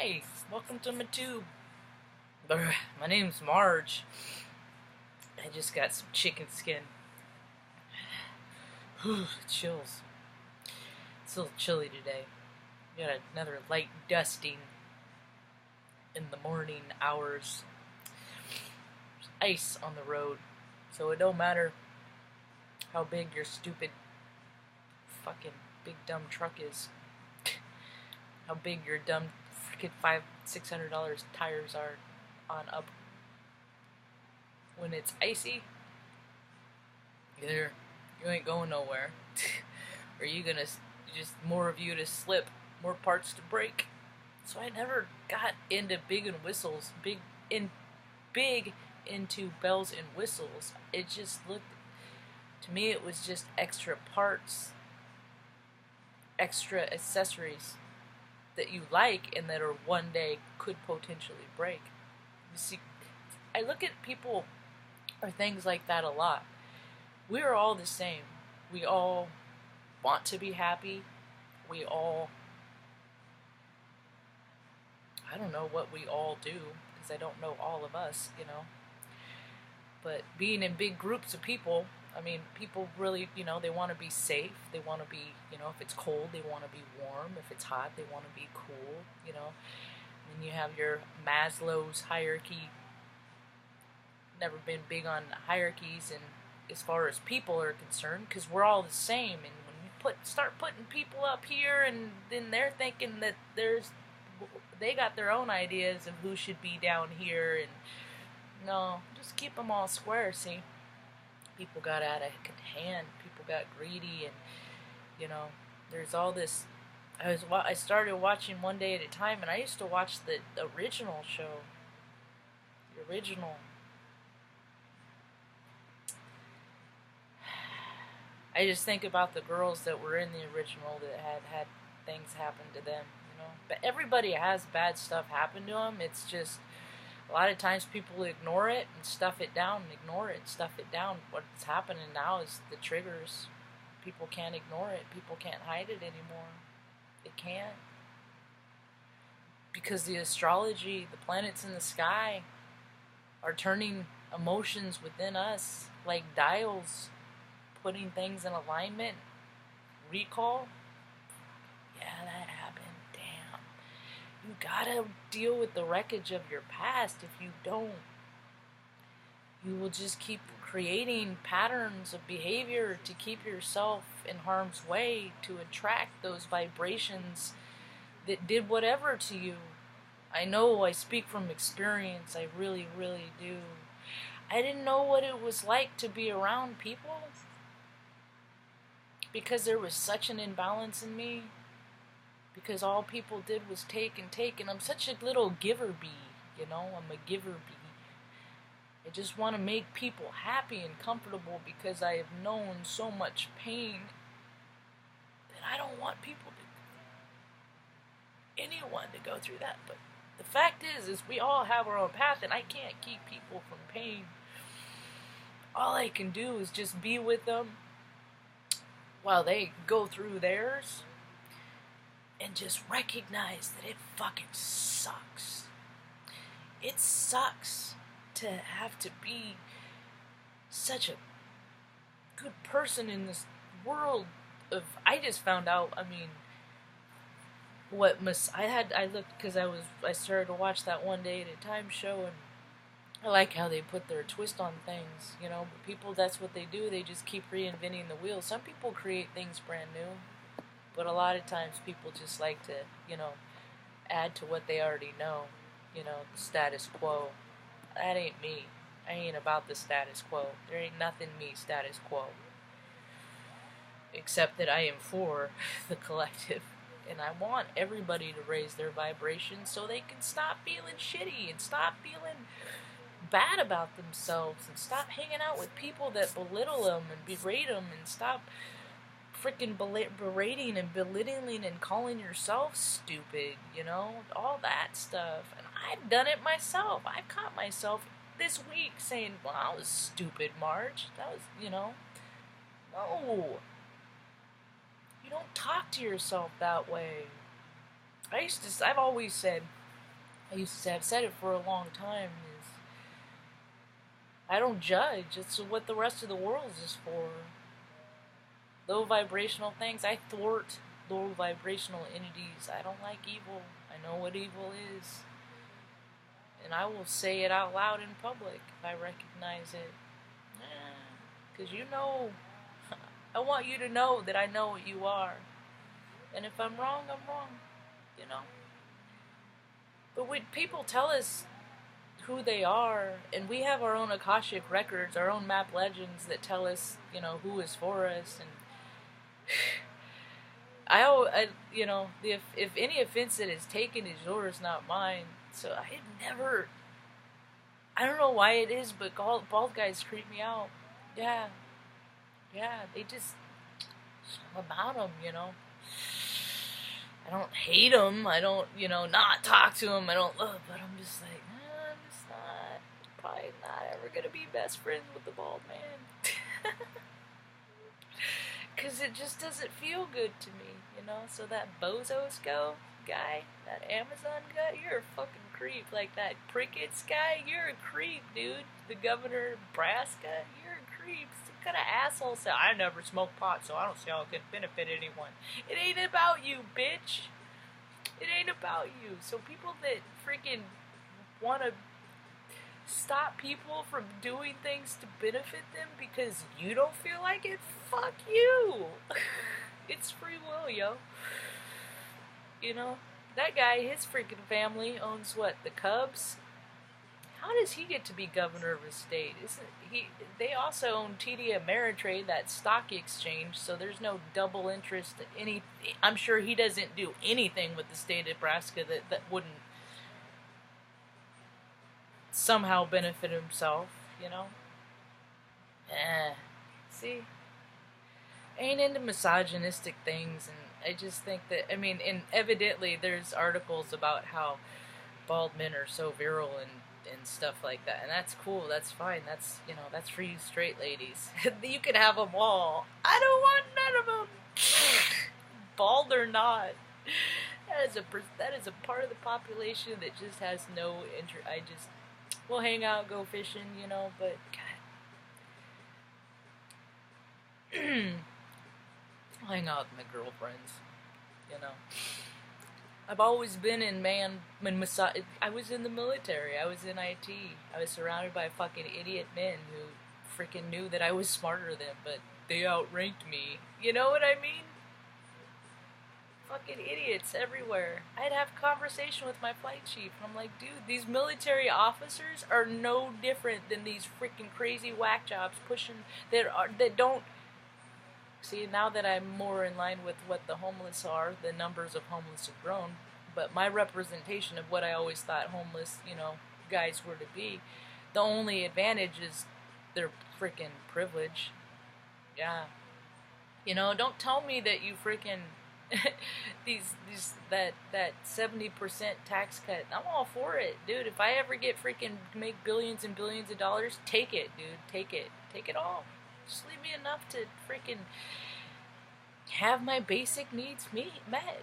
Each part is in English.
Hi, welcome to my tube. My name's Marge. I just got some chicken skin. Chills. It's a little chilly today. We got another light dusting in the morning hours. There's ice on the road, so it don't matter how big your stupid fucking big dumb truck is. How big your dumb freaking $500-600 tires are on up. When it's icy, either you ain't going nowhere, or you just more of you to slip, more parts to break. So I never got into big into bells and whistles. It just looked, to me, it was just extra parts, extra accessories that you like and that are one day could potentially break. You see, I look at people or things like that a lot. We are all the same. We all want to be happy. We all, I don't know what we all do, because I don't know all of us, But being in big groups of people, people really, they want to be safe. They want to be, if it's cold, they want to be warm. If it's hot, they want to be cool, And then you have your Maslow's hierarchy. Never been big on hierarchies and as far as people are concerned, because we're all the same. And when you start putting people up here, and then they're thinking that they got their own ideas of who should be down here, and no, just keep them all square. See, people got out of hand. People got greedy, and there's all this. I started watching One Day at a Time, and I used to watch the original show. The original. I just think about the girls that were in the original that had things happen to them, But everybody has bad stuff happen to them. It's just a lot of times people ignore it and stuff it down, stuff it down. What's happening now is the triggers. People can't ignore it. People can't hide it anymore. They can't. Because the astrology, the planets in the sky, are turning emotions within us like dials, putting things in alignment. Recall. Yeah, that happened. Damn. You gotta deal with the wreckage of your past. If you don't, you will just keep creating patterns of behavior to keep yourself in harm's way, to attract those vibrations that did whatever to you. I know, I speak from experience. I really, really do. I didn't know what it was like to be around people, because there was such an imbalance in me, because all people did was take and take, and I'm such a little giver bee, I'm a giver bee. I just want to make people happy and comfortable, because I have known so much pain that I don't want anyone to go through that. But the fact is we all have our own path, and I can't keep people from pain. All I can do is just be with them while they go through theirs, and just recognize that it fucking sucks. It sucks to have to be such a good person in this world of, I just found out, I looked, because I started to watch that One Day at a Time show, and I like how they put their twist on things, but people, that's what they do. They just keep reinventing the wheel. Some people create things brand new, but a lot of times people just like to, add to what they already know, the status quo. That ain't me. I ain't about the status quo. There ain't nothing me status quo. Except that I am for the collective. And I want everybody to raise their vibrations so they can stop feeling shitty and stop feeling bad about themselves, and stop hanging out with people that belittle them and berate them, and stop freaking berating and belittling and calling yourself stupid, all that stuff. And I've done it myself. I've caught myself this week saying, well, I was stupid, Marge. That was, no. You don't talk to yourself that way. I've always said, I used to have said it for a long time, is I don't judge. It's what the rest of the world is for. Low vibrational things. I thwart low vibrational entities. I don't like evil. I know what evil is. And I will say it out loud in public if I recognize it. Because you know, I want you to know that I know what you are. And if I'm wrong, I'm wrong. You know? But when people tell us who they are, and we have our own Akashic records, our own map legends that tell us, you know, who is for us, and you know, if any offense that is taken is yours, not mine. So I don't know why it is, but bald guys creep me out. Yeah, they just, something about them, you know. I don't hate them, I don't, you know, not talk to them, I don't love, but I'm just like, I'm just probably not ever gonna be best friends with the bald man. Because it just doesn't feel good to me, you know? So that Bozos guy, that Amazon guy, you're a fucking creep. Like that Prickets guy, you're a creep, dude. The governor of Nebraska, you're a creep. Some kind of asshole said, I never smoke pot, so I don't see how it could benefit anyone. It ain't about you, bitch. It ain't about you. So people that freaking want to stop people from doing things to benefit them because you don't feel like it, fuck you. It's free will, yo. You know, that guy, his freaking family owns what, the Cubs? How does he get to be governor of a state? Isn't he? They also own TD Ameritrade, that stock exchange, so there's no double interest. I'm sure he doesn't do anything with the state of Nebraska that wouldn't somehow benefit himself, you know? See? I ain't into misogynistic things, and I just think that, I mean, and evidently there's articles about how bald men are so virile and stuff like that, and that's cool, that's fine, that's, you know, that's for you straight ladies. You can have them all. I don't want none of them. Bald or not. That is a part of the population that just has no interest. We'll hang out, go fishing, you know, but God. I'll hang out with my girlfriends, you know. I've always been I was in the military, I was in IT, I was surrounded by fucking idiot men who freaking knew that I was smarter than them, but they outranked me. You know what I mean? Fucking idiots everywhere. I'd have a conversation with my flight chief, and I'm like, dude, these military officers are no different than these freaking crazy whack jobs that don't. See, now that I'm more in line with what the homeless are, the numbers of homeless have grown, but my representation of what I always thought homeless, you know, guys were to be, the only advantage is their freaking privilege. Yeah. You know, don't tell me that you freaking that 70% tax cut. I'm all for it, dude. If I ever make billions and billions of dollars, take it, dude. Take it all. Just leave me enough to freaking have my basic needs met.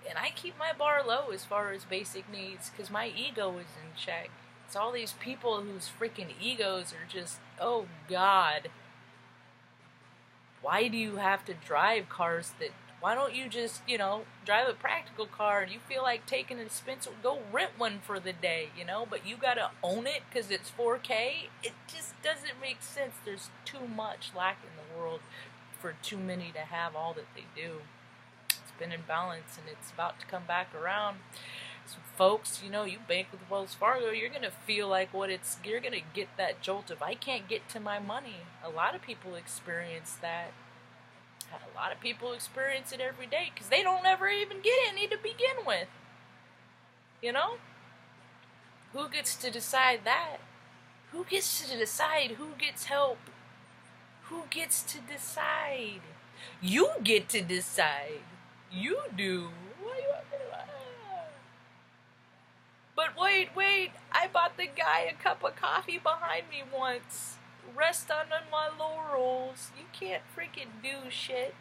And I keep my bar low as far as basic needs, because my ego is in check. It's all these people whose freaking egos are just, oh God. Why do you have to drive cars why don't you just, you know, drive a practical car, and you feel like taking an expensive, go rent one for the day, you know, but you gotta own it because it's 4K? It just doesn't make sense. There's too much lack in the world for too many to have all that they do. It's been in balance, and it's about to come back around. So folks, you know, you bank with Wells Fargo, you're gonna feel like you're gonna get that jolt of, I can't get to my money. A lot of people experience that. A lot of people experience it every day because they don't ever even get any to begin with. You know? Who gets to decide that? Who gets to decide who gets help? Who gets to decide? You get to decide. You do. But wait, I bought the guy a cup of coffee behind me once. Rest on my laurels. You can't freaking do shit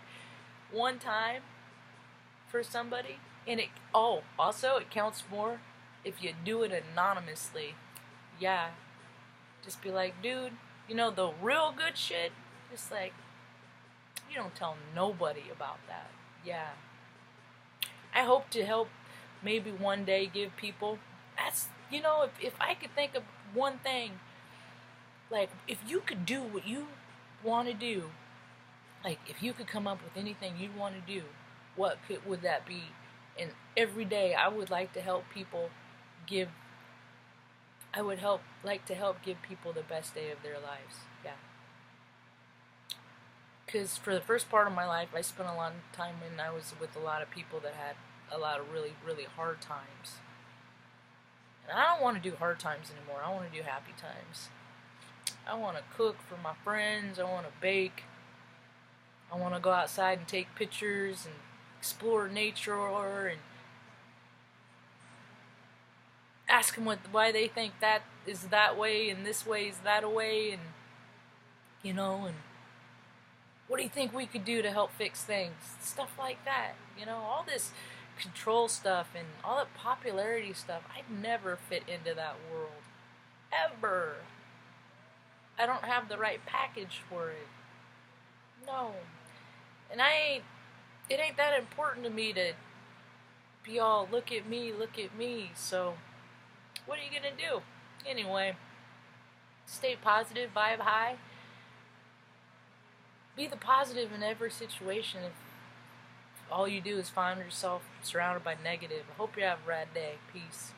one time for somebody. And also it counts more if you do it anonymously, yeah, just be like, dude, you know, the real good shit, just like, you don't tell nobody about that. Yeah. I hope to help maybe one day give people, that's, you know, if I could think of one thing, like, if you could do what you want to do, like, if you could come up with anything you want to do, would that be? And every day I would like to help people give, like to help give people the best day of their lives. Yeah. Because for the first part of my life, I spent a lot of time when I was with a lot of people that had a lot of really, really hard times. And I don't want to do hard times anymore. I want to do happy times. I want to cook for my friends. I want to bake. I want to go outside and take pictures and explore nature and ask them why they think that is that way and this way is that way, and you know, and what do you think we could do to help fix things? Stuff like that. You know, all this control stuff and all that popularity stuff. I never fit into that world. Ever. I don't have the right package for it. No. And it ain't that important to me to be all, look at me, so what are you gonna do? Anyway, stay positive, vibe high, be the positive in every situation. If all you do is find yourself surrounded by negative, I hope you have a rad day. Peace.